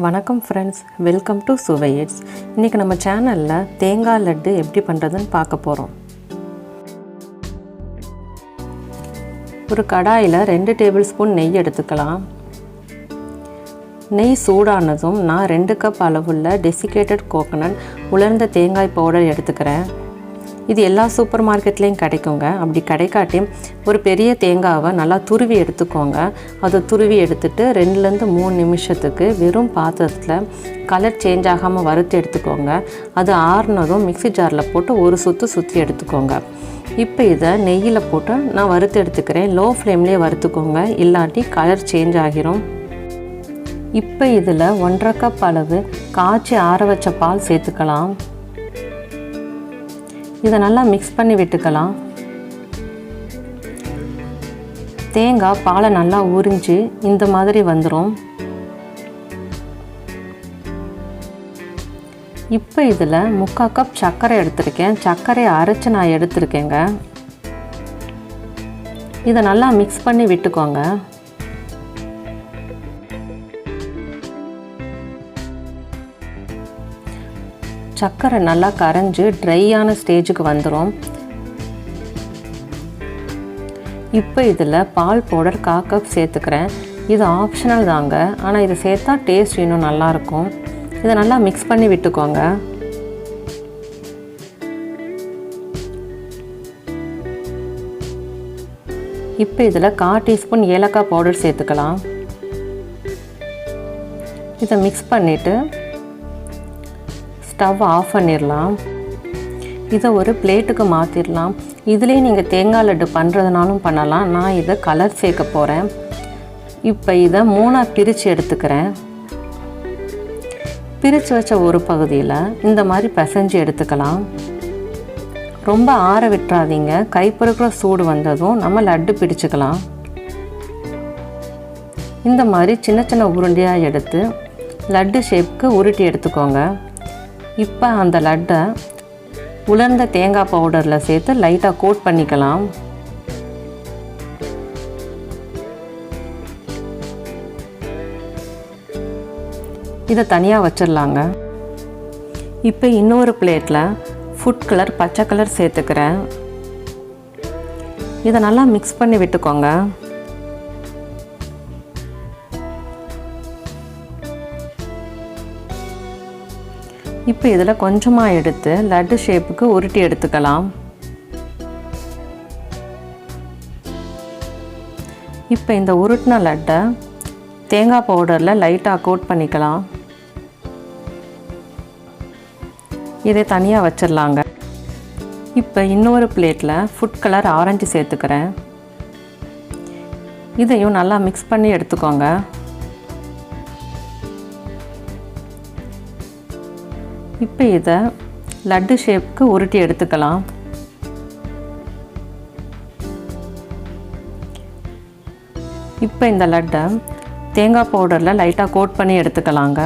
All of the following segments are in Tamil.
வணக்கம் ஃப்ரெண்ட்ஸ், வெல்கம் டு சுவையிட்ஸ். இன்றைக்கி நம்ம சேனலில் தேங்காய் லட்டு எப்படி பண்ணுறதுன்னு பார்க்க போகிறோம். ஒரு கடாயில் 2 டேபிள் ஸ்பூன் நெய் எடுத்துக்கலாம். நெய் சூடானதும் நான் 2 கப் அளவுள்ள டெசிகேட்டட் கோகோனட் உலர்ந்த தேங்காய் பவுடர் எடுத்துக்கிறேன். இது எல்லா சூப்பர் மார்க்கெட்லேயும் கிடைக்குங்க. அப்படி கிடைக்காட்டி ஒரு பெரிய தேங்காவை நல்லா துருவி எடுத்துக்கோங்க. அதை துருவி எடுத்துகிட்டு 2-3 நிமிஷத்துக்கு வெறும் பாத்திரத்தில் கலர் சேஞ்ச் ஆகாமல் வறுத்து எடுத்துக்கோங்க. அது ஆறுனதும் மிக்ஸி ஜாரில் போட்டு ஒரு சுற்றி எடுத்துக்கோங்க. இப்போ இதை நெய்யில் போட்டு நான் வறுத்து எடுத்துக்கிறேன். லோ ஃப்ளேம்லேயே வறுத்துக்கோங்க, இல்லாட்டி கலர் சேஞ்ச் ஆகிரும். இப்போ இதில் 1.5 கப் அளவு காய்ச்சி ஆற வச்ச பால் சேர்த்துக்கலாம். இதை நல்லா மிக்ஸ் பண்ணி விட்டுக்கலாம். தேங்காய் பாலை நல்லா உறிஞ்சி இந்த மாதிரி வந்துடும். இப்போ இதில் 3/4 கப் சர்க்கரை எடுத்திருக்கேன். சர்க்கரையை அரைச்சி நான் எடுத்திருக்கேங்க. இதை நல்லா மிக்ஸ் பண்ணி விட்டுக்கோங்க. சர்க்கரை நல்லா கரைஞ்சி ட்ரையான ஸ்டேஜுக்கு வந்துடும். இப்போ இதில் பால் பவுடர் 1/4 கப் சேர்த்துக்கிறேன். இது ஆப்ஷனல் தாங்க, ஆனால் இதை சேர்த்தா டேஸ்ட் இன்னும் நல்லாயிருக்கும். இதை நல்லா மிக்ஸ் பண்ணி விட்டுக்கோங்க. இப்போ இதில் 1/4 டீஸ்பூன் ஏலக்காய் பவுடர் சேர்த்துக்கலாம். இதை மிக்ஸ் பண்ணிவிட்டு ஸ்டவ் ஆஃப் பண்ணிடலாம். இதை ஒரு பிளேட்டுக்கு மாற்றிடலாம். இதுலேயே நீங்கள் தேங்காய் லட்டு பண்ணுறதுனாலும் பண்ணலாம். நான் இதை கலர் சேர்க்க போகிறேன். இப்போ இதை 3ஆக பிரித்து எடுத்துக்கிறேன். பிரித்து வச்ச ஒரு பகுதியில் இந்த மாதிரி பிசைஞ்சு எடுத்துக்கலாம். ரொம்ப ஆற விட்டுறாதீங்க. கைப்பொறுக்கிற சூடு வந்ததும் நம்ம லட்டு பிடிச்சிக்கலாம். இந்த மாதிரி சின்ன சின்ன உருண்டையாக எடுத்து லட்டு ஷேப்புக்கு உருட்டி எடுத்துக்கோங்க. இப்போ அந்த லட்டை உலர்ந்த தேங்காய் பவுடரில் சேர்த்து லைட்டாக கோட் பண்ணிக்கலாம். இதை தனியாக வச்சிடலாங்க. இப்போ இன்னொரு பிளேட்டில் ஃபுட் கலர் பச்சை கலர் சேர்த்துக்கிறேன். இதை நல்லா மிக்ஸ் பண்ணி விட்டுக்கோங்க. இப்போ இதில் கொஞ்சமாக எடுத்து லட்டு ஷேப்புக்கு உருட்டி எடுத்துக்கலாம். இப்போ இந்த உருட்டின லட்டை தேங்காய் பவுடரில் லைட்டாக கோட் பண்ணிக்கலாம். இதை தனியாக வச்சிடலாங்க. இப்போ இன்னொரு பிளேட்டில் ஃபுட் கலர் ஆரஞ்சு சேர்த்துக்கிறேன். இதையும் நல்லா மிக்ஸ் பண்ணி எடுத்துக்கோங்க. இப்போ இதை லட்டு ஷேப்புக்கு உருட்டி எடுத்துக்கலாம். இப்போ இந்த லட்டை தேங்காய் பவுடரில் லைட்டாக கோட் பண்ணி எடுத்துக்கலாங்க.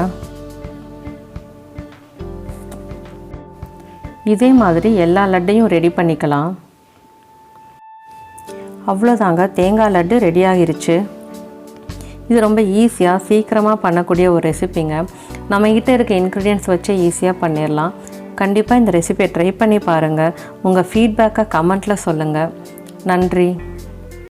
இதே மாதிரி எல்லா லட்டையும் ரெடி பண்ணிக்கலாம். அவ்வளோதாங்க, தேங்காய் லட்டு ரெடி ஆகிருச்சு. இது ரொம்ப ஈஸியாக சீக்கிரமாக பண்ணக்கூடிய ஒரு ரெசிபிங்க. நம்மகிட்ட இருக்க இன்க்ரீடியன்ட்ஸ் வச்சு ஈஸியாக பண்ணிடலாம். கண்டிப்பாக இந்த ரெசிபியை ட்ரை பண்ணி பாருங்கள். உங்கள் ஃபீட்பேக்கை கமெண்ட்டில் சொல்லுங்கள். நன்றி.